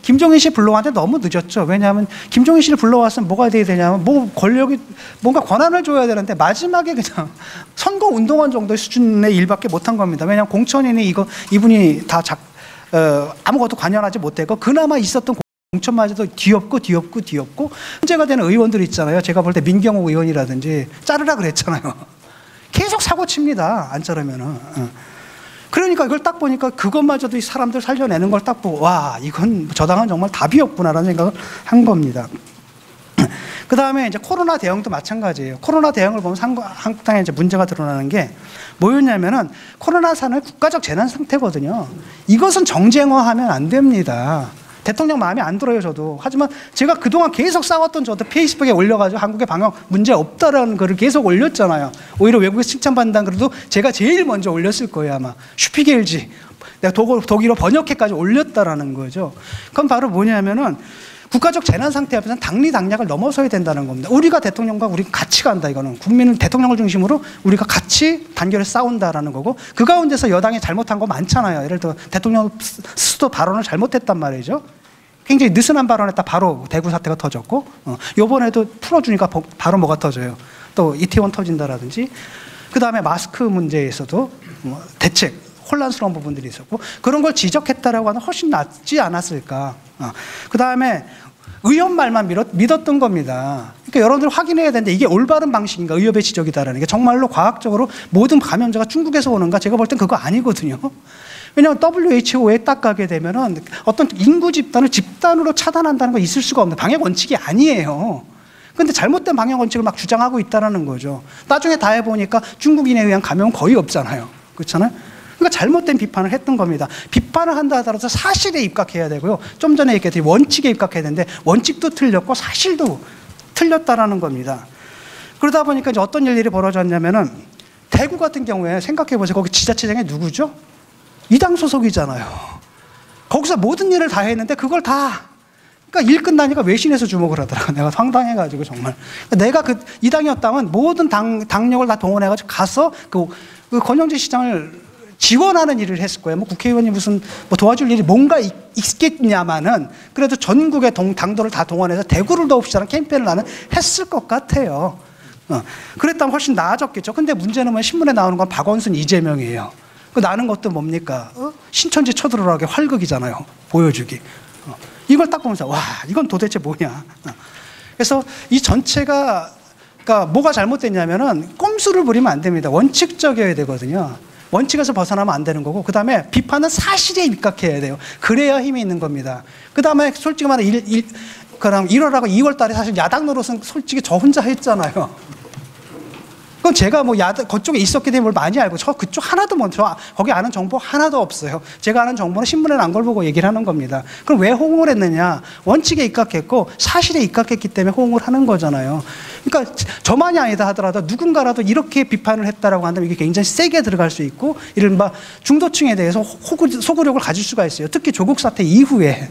김종인 씨 불러왔는데 너무 늦었죠. 왜냐하면 김종인 씨를 불러왔으면 뭐가 돼야 되냐면 권력이 뭔가 권한을 줘야 되는데 마지막에 그냥 선거 운동원 정도의 수준의 일밖에 못한 겁니다. 왜냐하면 공천인이 이분이 다 아무것도 관여하지 못했고, 그나마 있었던 공천마저도 뒤엎고 문제가 되는 의원들 있잖아요. 제가 볼 때 민경욱 의원이라든지 자르라 그랬잖아요. 계속 사고 칩니다. 안 자르면은. 그러니까 이걸 딱 보니까 그것마저도 이 사람들 살려내는 걸 딱 보고 와, 이건 저 당은 정말 답이 없구나라는 생각을 한 겁니다. 그 다음에 이제 코로나 대응도 마찬가지예요. 코로나 대응을 보면 한국당에 이제 문제가 드러나는 게 뭐였냐면은 코로나 사는 국가적 재난 상태거든요. 이것은 정쟁화하면 안 됩니다. 대통령 마음에 안 들어요, 저도. 하지만 제가 그동안 계속 싸웠던 저도 페이스북에 올려가지고 한국의 방역 문제 없다라는 글을 계속 올렸잖아요. 오히려 외국에서 칭찬받는다는 글도 제가 제일 먼저 올렸을 거예요, 아마. 슈피겔지. 내가 독일어 번역해까지 올렸다라는 거죠. 그건 바로 뭐냐면은 국가적 재난 상태 앞에서는 당리당략을 넘어서야 된다는 겁니다. 우리가 대통령과 우리가 같이 간다, 이거는. 국민은 대통령을 중심으로 우리가 같이 단결해 싸운다라는 거고, 그 가운데서 여당이 잘못한 거 많잖아요. 예를 들어 대통령 스스로 발언을 잘못했단 말이죠. 굉장히 느슨한 발언했다 바로 대구 사태가 터졌고, 요번에도 풀어주니까 바로 뭐가 터져요. 또 이태원 터진다라든지, 그 다음에 마스크 문제에서도 대책, 혼란스러운 부분들이 있었고, 그런 걸 지적했다라고 하면 훨씬 낫지 않았을까. 그 다음에 의협 말만 믿었던 겁니다. 그러니까 여러분들 확인해야 되는데 이게 올바른 방식인가, 의협의 지적이다라는 게 정말로 과학적으로 모든 감염자가 중국에서 오는가, 제가 볼 땐 그거 아니거든요. 왜냐하면 WHO에 딱 가게 되면은 어떤 인구 집단을 집단으로 차단한다는 거 있을 수가 없는 방역 원칙이 아니에요. 근데 잘못된 방역 원칙을 막 주장하고 있다는 거죠. 나중에 다 해보니까 중국인에 의한 감염은 거의 없잖아요. 그렇잖아요? 그러니까 잘못된 비판을 했던 겁니다. 비판을 한다 하더라도 사실에 입각해야 되고요. 좀 전에 얘기했듯이 원칙에 입각해야 되는데 원칙도 틀렸고 사실도 틀렸다라는 겁니다. 그러다 보니까 이제 어떤 일들이 벌어졌냐면은 대구 같은 경우에 생각해보세요. 거기 지자체장이 누구죠? 이당 소속이잖아요. 거기서 모든 일을 다 했는데 그걸 다, 그러니까 일 끝나니까 외신에서 주목을 하더라고요. 내가 황당해가지고 정말. 내가 그 이당이었다면 모든 당력을 다 동원해가지고 가서 그 권영재 시장을 지원하는 일을 했을 거예요. 뭐 국회의원이 무슨 뭐 도와줄 일이 뭔가 있겠냐마는 그래도 전국의 당도를 다 동원해서 대구를 도웁시다는 캠페인을 나는 했을 것 같아요. 그랬다면 훨씬 나아졌겠죠. 근데 문제는 뭐 신문에 나오는 건 박원순, 이재명이에요. 그 나는 것도 뭡니까? 신천지 쳐들어라게 활극이잖아요. 보여주기. 이걸 딱 보면서 와, 이건 도대체 뭐냐. 그래서 이 전체가, 그러니까 뭐가 잘못됐냐면은 꼼수를 부리면 안 됩니다. 원칙적이어야 되거든요. 원칙에서 벗어나면 안 되는 거고, 그 다음에 비판은 사실에 입각해야 돼요. 그래야 힘이 있는 겁니다. 그 다음에 솔직히 말하면 그럼 1월하고 2월 달에 사실 야당 노릇은 솔직히 저 혼자 했잖아요. 그건 제가 뭐 그쪽에 있었기 때문에 뭘 많이 알고, 저 그쪽 하나도 저 거기 아는 정보 하나도 없어요. 제가 아는 정보는 신문에 난 걸 보고 얘기를 하는 겁니다. 그럼 왜 호응을 했느냐? 원칙에 입각했고 사실에 입각했기 때문에 호응을 하는 거잖아요. 그러니까 저만이 아니다 하더라도 누군가라도 이렇게 비판을 했다라고 한다면 이게 굉장히 세게 들어갈 수 있고, 이른바 중도층에 대해서 소구력을 가질 수가 있어요. 특히 조국 사태 이후에.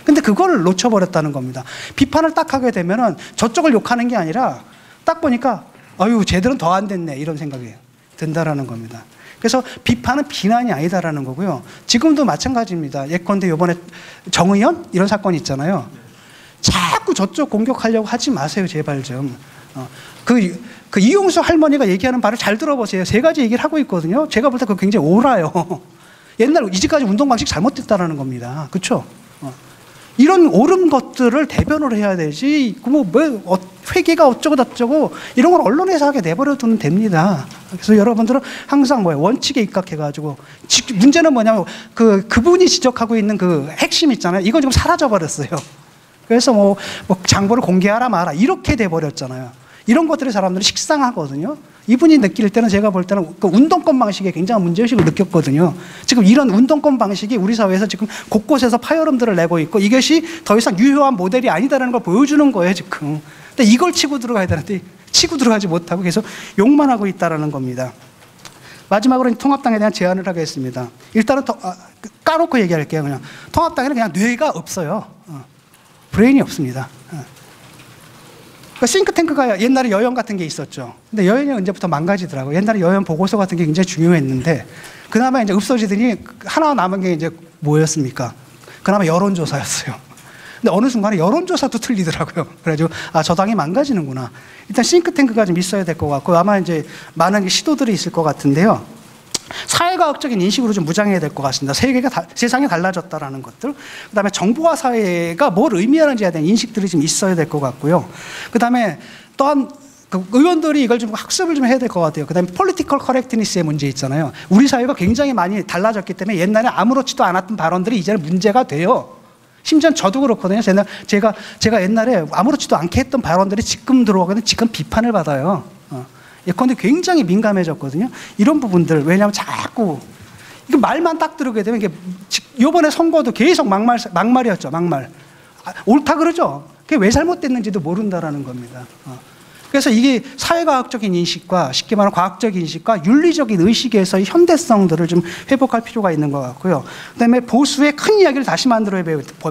근데 그걸 놓쳐버렸다는 겁니다. 비판을 딱 하게 되면은 저쪽을 욕하는 게 아니라 딱 보니까 아유, 쟤들은 더 안 됐네, 이런 생각이 든다라는 겁니다. 그래서 비판은 비난이 아니다라는 거고요. 지금도 마찬가지입니다. 예컨대 이번에 정의연 이런 사건이 있잖아요. 자꾸 저쪽 공격하려고 하지 마세요, 제발 좀. 그 이용수 할머니가 얘기하는 바를 잘 들어보세요. 3가지 얘기를 하고 있거든요. 제가 볼 때 그거 굉장히 옳아요. 옛날 이제까지 운동 방식 잘못됐다라는 겁니다. 그렇죠? 이런 옳은 것들을 대변을 해야 되지, 회계가 어쩌고 저쩌고 이런 걸 언론에서 하게 내버려 두면 됩니다. 그래서 여러분들은 항상 원칙에 입각해가지고, 문제는 뭐냐면 그분이 지적하고 있는 그 핵심 있잖아요. 이거 지금 사라져버렸어요. 그래서 뭐 장부를 공개하라 마라 이렇게 돼버렸잖아요. 이런 것들이 사람들이 식상하거든요. 이분이 느낄 때는, 제가 볼 때는 그 운동권 방식에 굉장한 문제의식을 느꼈거든요. 지금 이런 운동권 방식이 우리 사회에서 지금 곳곳에서 파열음들을 내고 있고, 이것이 더 이상 유효한 모델이 아니다라는 걸 보여주는 거예요, 지금. 근데 이걸 치고 들어가야 되는데 치고 들어가지 못하고 계속 욕만 하고 있다라는 겁니다. 마지막으로 통합당에 대한 제안을 하겠습니다. 일단은 까놓고 얘기할게요. 그냥 통합당에는 그냥 뇌가 없어요. 브레인이 없습니다. 그러니까 싱크탱크가 옛날에 여연 같은 게 있었죠. 근데 여연이 언제부터 망가지더라고요. 옛날에 여연 보고서 같은 게 굉장히 중요했는데, 그나마 이제 없어지더니 하나 남은 게 이제 뭐였습니까? 그나마 여론조사였어요. 근데 어느 순간에 여론조사도 틀리더라고요. 그래가지고 저 당이 망가지는구나. 일단 싱크탱크가 좀 있어야 될 것 같고, 아마 이제 많은 시도들이 있을 것 같은데요. 사회과학적인 인식으로 좀 무장해야 될 것 같습니다. 세상이 달라졌다라는 것들. 그 다음에 정보화 사회가 뭘 의미하는지에 대한 인식들이 좀 있어야 될 것 같고요. 그 다음에 또한 그 의원들이 이걸 좀 학습을 좀 해야 될 것 같아요. 그다음에 폴리티컬 커렉트니스의 문제 있잖아요. 우리 사회가 굉장히 많이 달라졌기 때문에 옛날에 아무렇지도 않았던 발언들이 이제는 문제가 돼요. 심지어 저도 그렇거든요. 제가 옛날에 아무렇지도 않게 했던 발언들이 지금 들어오거든요. 지금 비판을 받아요. 예컨대 굉장히 민감해졌거든요. 이런 부분들, 왜냐하면 자꾸 이거 말만 딱 들으게 되면 이게 이번에 선거도 계속 막말이었죠. 막말. 옳다 그러죠. 그게 왜 잘못됐는지도 모른다라는 겁니다. 그래서 이게 사회과학적인 인식과 쉽게 말하면 과학적 인식과 윤리적인 의식에서의 현대성들을 좀 회복할 필요가 있는 것 같고요. 그다음에 보수의 큰 이야기를 다시 만들어야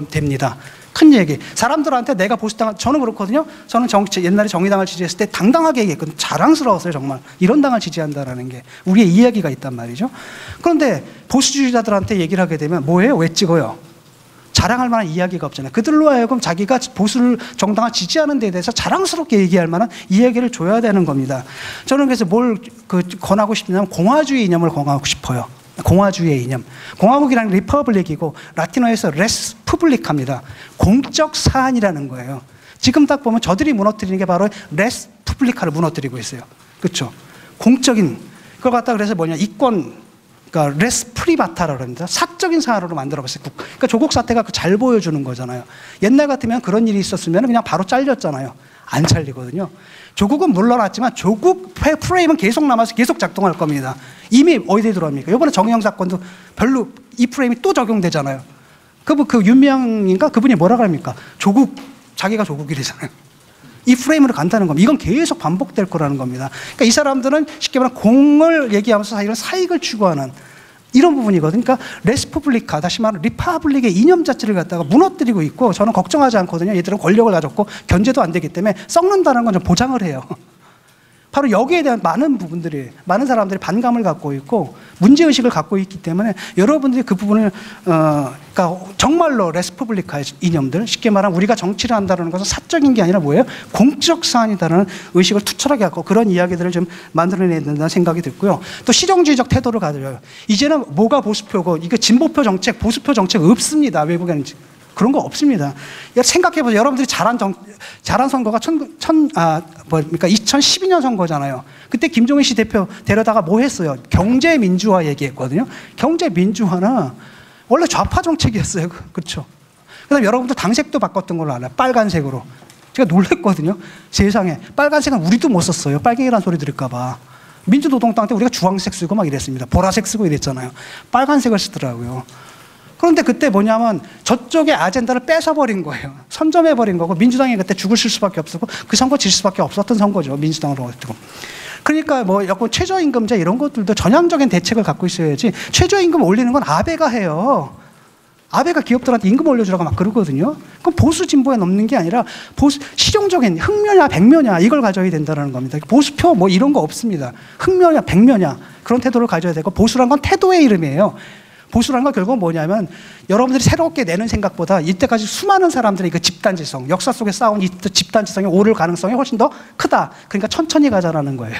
됩니다. 큰 얘기. 사람들한테 내가 보수당, 저는 그렇거든요. 저는 옛날에 정의당을 지지했을 때 당당하게 얘기했거든요. 자랑스러웠어요, 정말. 이런 당을 지지한다라는 게 우리의 이야기가 있단 말이죠. 그런데 보수주의자들한테 얘기를 하게 되면 뭐예요? 왜 찍어요? 자랑할 만한 이야기가 없잖아요. 그들로 하여금 자기가 보수를 정당을 지지하는 데에 대해서 자랑스럽게 얘기할 만한 이야기를 줘야 되는 겁니다. 저는 그래서 뭘 권하고 싶냐면 공화주의 이념을 권하고 싶어요. 공화주의의 이념. 공화국이라는 리퍼블릭이고 라틴어에서 레스 푸블리카입니다. 공적 사안이라는 거예요. 지금 딱 보면 저들이 무너뜨리는 게 바로 레스 푸블리카를 무너뜨리고 있어요. 그렇죠? 공적인 그걸 갖다 그래서 뭐냐 이권 그러니까 레스 프리바타라고 합니다. 사적인 사안으로 만들어봤어요. 그러니까 조국 사태가 잘 보여주는 거잖아요. 옛날 같으면 그런 일이 있었으면 그냥 바로 잘렸잖아요. 안 잘리거든요. 조국은 물러났지만 조국 프레임은 계속 남아서 계속 작동할 겁니다. 이미 어디에 들어갑니까? 이번에 정의영 사건도 별로 이 프레임이 또 적용되잖아요. 그 윤미향인가? 그분이 뭐라고 합니까? 자기가 조국이래잖아요. 이 프레임으로 간다는 겁니다. 이건 계속 반복될 거라는 겁니다. 그러니까 이 사람들은 쉽게 말하면 공을 얘기하면서 이런 사익을 추구하는 이런 부분이거든요. 그러니까 레스푸블리카, 다시 말하면 리파블릭의 이념 자체를 갖다가 무너뜨리고 있고 저는 걱정하지 않거든요. 얘들은 권력을 가졌고 견제도 안 되기 때문에 썩는다는 건 좀 보장을 해요. 바로 여기에 대한 많은 사람들이 반감을 갖고 있고 문제의식을 갖고 있기 때문에 여러분들이 그 부분을 그러니까 정말로 레스푸블리카의 이념들, 쉽게 말하면 우리가 정치를 한다는 것은 사적인 게 아니라 뭐예요? 공적 사안이다라는 의식을 투철하게 갖고 그런 이야기들을 좀 만들어내야 된다는 생각이 들고요. 또 실용주의적 태도를 가져요. 이제는 뭐가 보수표고 이거 진보표 정책, 보수표 정책 없습니다. 외국에는. 그런 거 없습니다. 생각해보세요. 여러분들이 잘한 선거가 2012년 선거잖아요. 그때 김종인 씨 대표 데려다가 뭐 했어요? 경제 민주화 얘기했거든요. 경제 민주화는 원래 좌파 정책이었어요. 그렇죠? 그다음에 여러분들 당색도 바꿨던 걸로 알아요. 빨간색으로. 제가 놀랬거든요. 세상에. 빨간색은 우리도 못 썼어요. 빨갱이란 소리 들을까봐. 민주노동당 때 우리가 주황색 쓰고 막 이랬습니다. 보라색 쓰고 이랬잖아요. 빨간색을 쓰더라고요. 그런데 그때 뭐냐면 저쪽의 아젠다를 뺏어버린 거예요. 선점해버린 거고 민주당이 그때 죽을 수밖에 없었고 그 선거 질 수밖에 없었던 선거죠. 민주당으로. 그러니까 뭐 여권 최저임금제 이런 것들도 전향적인 대책을 갖고 있어야지 최저임금 올리는 건 아베가 해요. 아베가 기업들한테 임금 올려주라고 막 그러거든요. 그럼 보수 진보에 넘는 게 아니라 실용적인 흑묘냐 백묘냐 이걸 가져야 된다는 겁니다. 보수표 뭐 이런 거 없습니다. 흑묘냐 백묘냐 그런 태도를 가져야 되고 보수란 건 태도의 이름이에요. 보수라는 건 결국은 뭐냐면 여러분들이 새롭게 내는 생각보다 이때까지 수많은 사람들의 그 집단지성, 역사 속에 쌓아온 이 집단지성이 오를 가능성이 훨씬 더 크다. 그러니까 천천히 가자라는 거예요.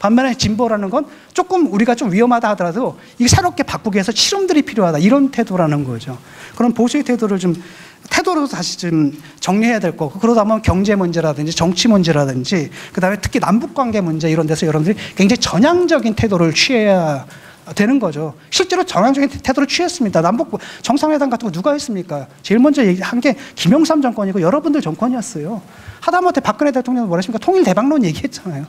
반면에 진보라는 건 조금 우리가 좀 위험하다 하더라도 이게 새롭게 바꾸기 위해서 실험들이 필요하다. 이런 태도라는 거죠. 그런 보수의 태도를 태도로 다시 좀 정리해야 될 거고 그러다 보면 경제 문제라든지 정치 문제라든지 그다음에 특히 남북관계 문제 이런 데서 여러분들이 굉장히 전향적인 태도를 취해야 되는 거죠. 실제로 전향적인 태도를 취했습니다. 남북 정상회담 같은 거 누가 했습니까? 제일 먼저 얘기한 게 김영삼 정권이고 여러분들 정권이었어요. 하다못해 박근혜 대통령은 뭐라 했습니까? 통일 대박론 얘기했잖아요.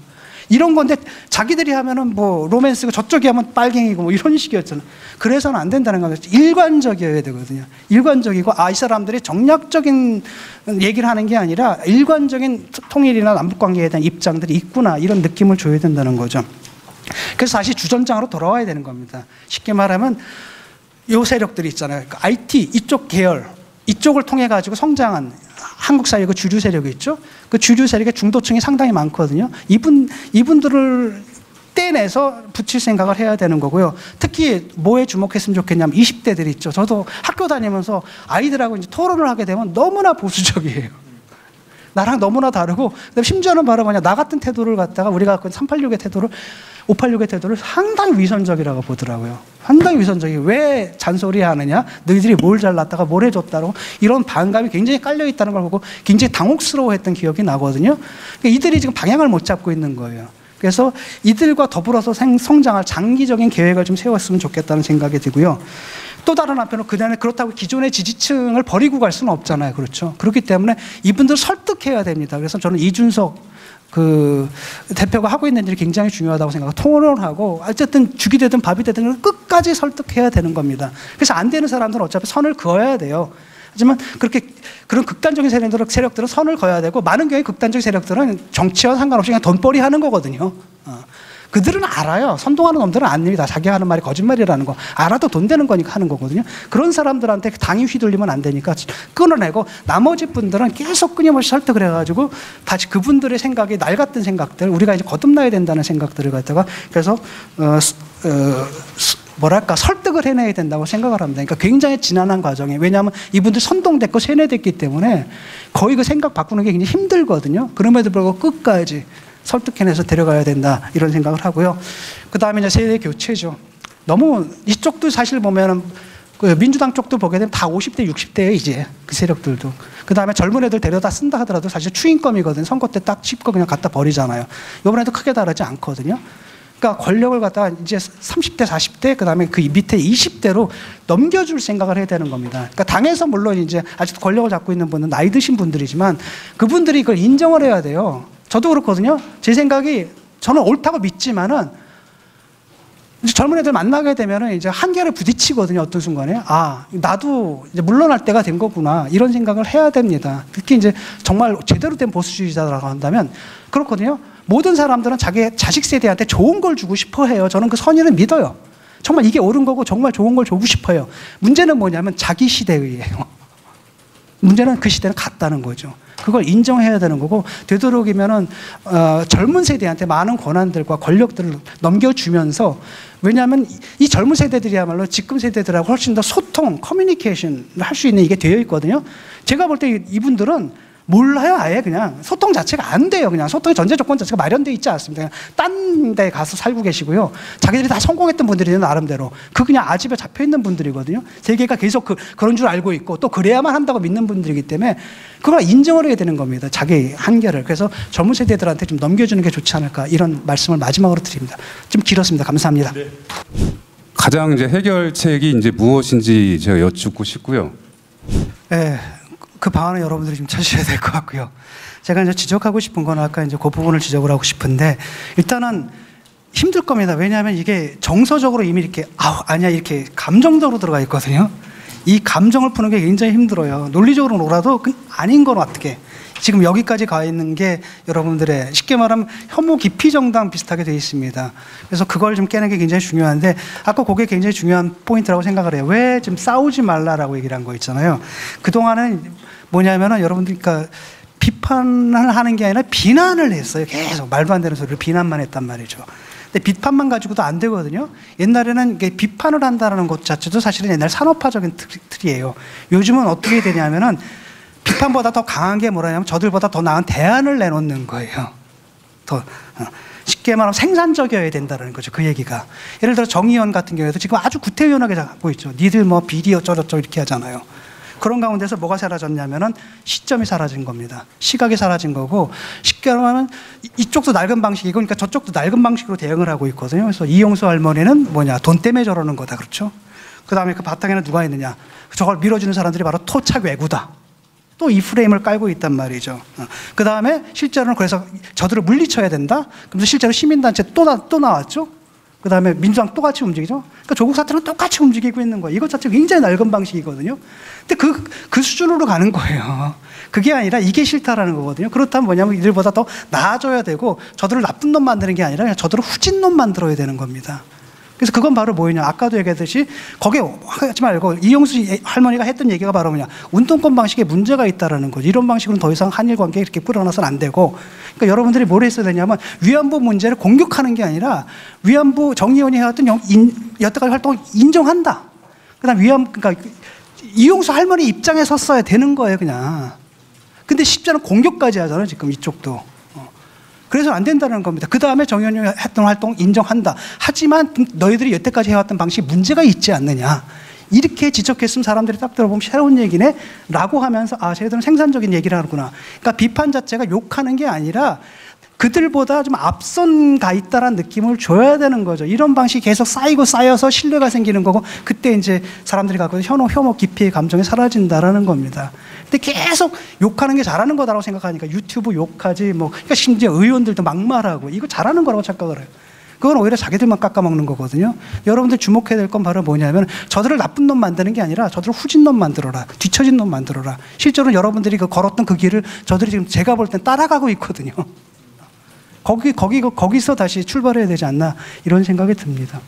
이런 건데 자기들이 하면은 뭐 로맨스고 저쪽이 하면 빨갱이고 뭐 이런 식이었잖아요. 그래서는 안 된다는 거죠. 일관적이어야 되거든요. 일관적이고 이 사람들이 정략적인 얘기를 하는 게 아니라 일관적인 통일이나 남북관계에 대한 입장들이 있구나 이런 느낌을 줘야 된다는 거죠. 그래서 다시 주전장으로 돌아와야 되는 겁니다. 쉽게 말하면 요 세력들이 있잖아요. 그러니까 IT 이쪽 계열 이쪽을 통해 가지고 성장한 한국 사회의 그 주류 세력이 있죠. 그 주류 세력의 중도층이 상당히 많거든요. 이분들을 떼내서 붙일 생각을 해야 되는 거고요. 특히 뭐에 주목했으면 좋겠냐면 20대들 있죠. 저도 학교 다니면서 아이들하고 이제 토론을 하게 되면 너무나 보수적이에요. 나랑 너무나 다르고 심지어는 바로 뭐냐 나 같은 태도를 갖다가 우리가 갖고 있는 386의 태도를 586의 태도를 상당히 위선적이라고 보더라고요. 상당히 위선적이. 왜 잔소리 하느냐? 너희들이 뭘 잘났다가 뭘 해줬다고 이런 반감이 굉장히 깔려 있다는 걸 보고 굉장히 당혹스러워했던 기억이 나거든요. 그러니까 이들이 지금 방향을 못 잡고 있는 거예요. 그래서 이들과 더불어서 성장할 장기적인 계획을 좀 세웠으면 좋겠다는 생각이 들고요. 또 다른 한편으로 그렇다고 기존의 지지층을 버리고 갈 수는 없잖아요. 그렇죠. 그렇기 때문에 이분들을 설득해야 됩니다. 그래서 저는 이준석 대표가 하고 있는 일이 굉장히 중요하다고 생각하고 토론하고 어쨌든 죽이 되든 밥이 되든 끝까지 설득해야 되는 겁니다. 그래서 안 되는 사람들은 어차피 선을 그어야 돼요. 하지만 그런 극단적인 세력들은 선을 그어야 되고 많은 경우에 극단적인 세력들은 정치와 상관없이 그냥 돈벌이 하는 거거든요. 그들은 알아요. 선동하는 놈들은 압니다. 자기가 하는 말이 거짓말이라는 거. 알아도 돈 되는 거니까 하는 거거든요. 그런 사람들한테 당이 휘둘리면 안 되니까 끊어내고 나머지 분들은 계속 끊임없이 설득을 해가지고 다시 그분들의 생각이 날 같은 생각들, 우리가 이제 거듭나야 된다는 생각들을 갖다가 그래서 설득을 해내야 된다고 생각을 합니다. 그러니까 굉장히 지난한 과정이에요. 왜냐하면 이분들 선동됐고 세뇌됐기 때문에 거의 그 생각 바꾸는 게 굉장히 힘들거든요. 그럼에도 불구하고 끝까지 설득해내서 데려가야 된다 이런 생각을 하고요. 그 다음에 이제 세대 교체죠. 너무 이쪽도 사실 보면은 그 민주당 쪽도 보게 되면 다 50대, 60대예요 이제 그 세력들도. 그 다음에 젊은 애들 데려다 쓴다 하더라도 사실 추인검이거든요. 선거 때 딱 짚고 그냥 갖다 버리잖아요. 이번에도 크게 다르지 않거든요. 그러니까 권력을 갖다가 이제 30대, 40대, 그 다음에 그 밑에 20대로 넘겨줄 생각을 해야 되는 겁니다. 그러니까 당에서 물론 이제 아직도 권력을 잡고 있는 분은 나이 드신 분들이지만 그분들이 이걸 인정을 해야 돼요. 저도 그렇거든요. 제 생각이 저는 옳다고 믿지만은 이제 젊은 애들 만나게 되면은 이제 한계를 부딪히거든요. 어떤 순간에 나도 이제 물러날 때가 된 거구나 이런 생각을 해야 됩니다. 특히 이제 정말 제대로 된 보수주의자라고 한다면 그렇거든요. 모든 사람들은 자기 자식 세대한테 좋은 걸 주고 싶어 해요. 저는 그 선의를 믿어요. 정말 이게 옳은 거고 정말 좋은 걸 주고 싶어요. 문제는 뭐냐면 자기 시대의예요. 문제는 그 시대는 갔다는 거죠. 그걸 인정해야 되는 거고 되도록이면은 젊은 세대한테 많은 권한들과 권력들을 넘겨주면서 왜냐하면 이 젊은 세대들이야말로 지금 세대들하고 훨씬 더 소통, 커뮤니케이션을 할 수 있는 이게 되어 있거든요. 제가 볼 때 이분들은 몰라요. 아예 그냥 소통 자체가 안 돼요. 그냥 소통의 전제 조건 자체가 마련되어 있지 않습니다. 딴 데 가서 살고 계시고요. 자기들이 다 성공했던 분들이에요. 나름대로. 그냥 아집에 잡혀있는 분들이거든요. 세계가 계속 그런 줄 알고 있고 또 그래야만 한다고 믿는 분들이기 때문에 그걸 인정을 해야 되는 겁니다. 자기 한계를. 그래서 젊은 세대들한테 좀 넘겨주는 게 좋지 않을까 이런 말씀을 마지막으로 드립니다. 좀 길었습니다. 감사합니다. 네. 가장 이제 해결책이 이제 무엇인지 제가 여쭙고 싶고요. 네. 그 방안을 여러분들이 좀 찾으셔야 될 것 같고요. 제가 이제 지적하고 싶은 건 아까 이제 그 부분을 지적을 하고 싶은데 일단은 힘들 겁니다. 왜냐하면 이게 정서적으로 이미 이렇게 아니야 이렇게 감정적으로 들어가 있거든요. 이 감정을 푸는 게 굉장히 힘들어요. 논리적으로 놀아도 아닌 건 어떻게? 지금 여기까지 가 있는 게 여러분들의 쉽게 말하면 혐오 기피 정당 비슷하게 되어 있습니다. 그래서 그걸 좀 깨는 게 굉장히 중요한데 아까 그게 굉장히 중요한 포인트라고 생각을 해요. 왜 지금 싸우지 말라라고 얘기를 한 거 있잖아요. 그동안은 뭐냐면은 여러분들 그러니까 비판을 하는 게 아니라 비난을 했어요. 계속 말도 안 되는 소리를 비난만 했단 말이죠. 근데 비판만 가지고도 안 되거든요. 옛날에는 비판을 한다는 것 자체도 사실은 옛날 산업화적인 틀이에요. 요즘은 어떻게 되냐면은 비판보다 더 강한 게 뭐라냐면 저들보다 더 나은 대안을 내놓는 거예요. 더 쉽게 말하면 생산적이어야 된다는 거죠. 그 얘기가. 예를 들어 정의원 같은 경우에도 지금 아주 구태의연하게 하고 있죠. 니들 뭐 비리 어쩌고저쩌고 이렇게 하잖아요. 그런 가운데서 뭐가 사라졌냐면은 시점이 사라진 겁니다. 시각이 사라진 거고 쉽게 말하면 이쪽도 낡은 방식이고 그러니까 저쪽도 낡은 방식으로 대응을 하고 있거든요. 그래서 이용수 할머니는 뭐냐 돈 때문에 저러는 거다. 그렇죠? 그 다음에 그 바탕에는 누가 있느냐. 저걸 밀어주는 사람들이 바로 토착 외구다. 또 이 프레임을 깔고 있단 말이죠. 그 다음에 실제로는 그래서 저들을 물리쳐야 된다. 그러면서 실제로 시민단체 또 나왔죠. 그 다음에 민주당 똑같이 움직이죠. 그러니까 조국 사태는 똑같이 움직이고 있는 거예요. 이것 자체가 굉장히 낡은 방식이거든요. 근데 그 수준으로 가는 거예요. 그게 아니라 이게 싫다라는 거거든요. 그렇다면 뭐냐면 이들보다 더 나아져야 되고 저들을 나쁜 놈 만드는 게 아니라 그냥 저들을 후진 놈 만들어야 되는 겁니다. 그래서 그건 바로 뭐냐. 아까도 얘기했듯이 거기에 하지 말고 이용수 할머니가 했던 얘기가 바로 뭐냐. 운동권 방식에 문제가 있다라는 거죠. 이런 방식으로는 더 이상 한일 관계에 이렇게 끌어나서는 안 되고 그러니까 여러분들이 뭘 했어야 되냐면 위안부 문제를 공격하는 게 아니라 위안부 정의원이 해왔던 여태까지 활동을 인정한다. 그다음 그러니까 이용수 할머니 입장에 섰어야 되는 거예요. 그냥. 근데 십자는 공격까지 하잖아요. 지금 이쪽도. 그래서 안 된다는 겁니다. 그 다음에 정의원이 했던 활동 인정한다. 하지만 너희들이 여태까지 해왔던 방식이 문제가 있지 않느냐. 이렇게 지적했으면 사람들이 딱 들어보면 새로운 얘기네? 라고 하면서 아, 쟤들은 생산적인 얘기를 하는구나. 그러니까 비판 자체가 욕하는 게 아니라 그들보다 좀 앞선 가 있다라는 느낌을 줘야 되는 거죠. 이런 방식이 계속 쌓이고 쌓여서 신뢰가 생기는 거고 그때 이제 사람들이 갖고 있는 혐오, 기피의 감정이 사라진다라는 겁니다. 근데 계속 욕하는 게 잘하는 거다라고 생각하니까 유튜브 욕하지 뭐 그러니까 심지어 의원들도 막말하고 이거 잘하는 거라고 착각을 해요. 그건 오히려 자기들만 깎아먹는 거거든요. 여러분들 주목해야 될 건 바로 뭐냐면 저들을 나쁜 놈 만드는 게 아니라 저들을 후진 놈 만들어라. 뒤처진 놈 만들어라. 실제로 여러분들이 그 걸었던 그 길을 저들이 지금 제가 볼 땐 따라가고 있거든요. 거기서 다시 출발해야 되지 않나 이런 생각이 듭니다.